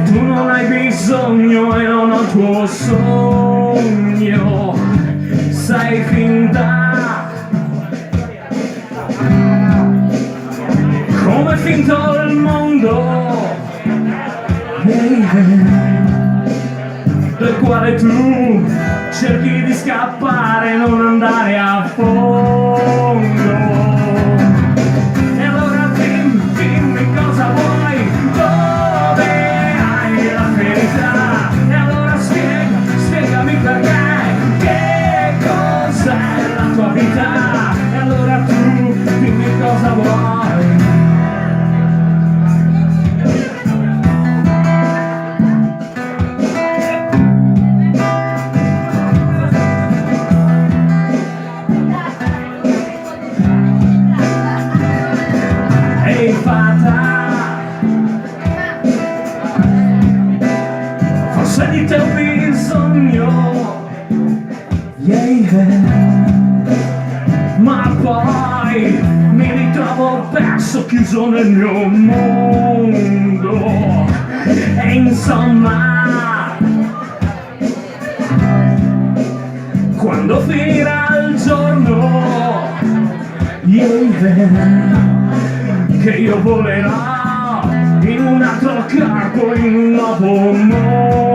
Tu non hai bisogno e non ho il tuo sogno, sei finta, come è finto il mondo, del quale tu cerchi di scappare e non andare a fondo. E allora dimmi cosa vuoi, dove hai la verità, e allora spiegami perché, che cos'è la tua vita, e allora tu dimmi cosa vuoi. Forse di te ho bisogno, ma poi mi ritrovo perso, chiuso nel mio mondo. E insomma, quando finirà il giorno, che io volerò in un altro corpo, in un nuovo mondo.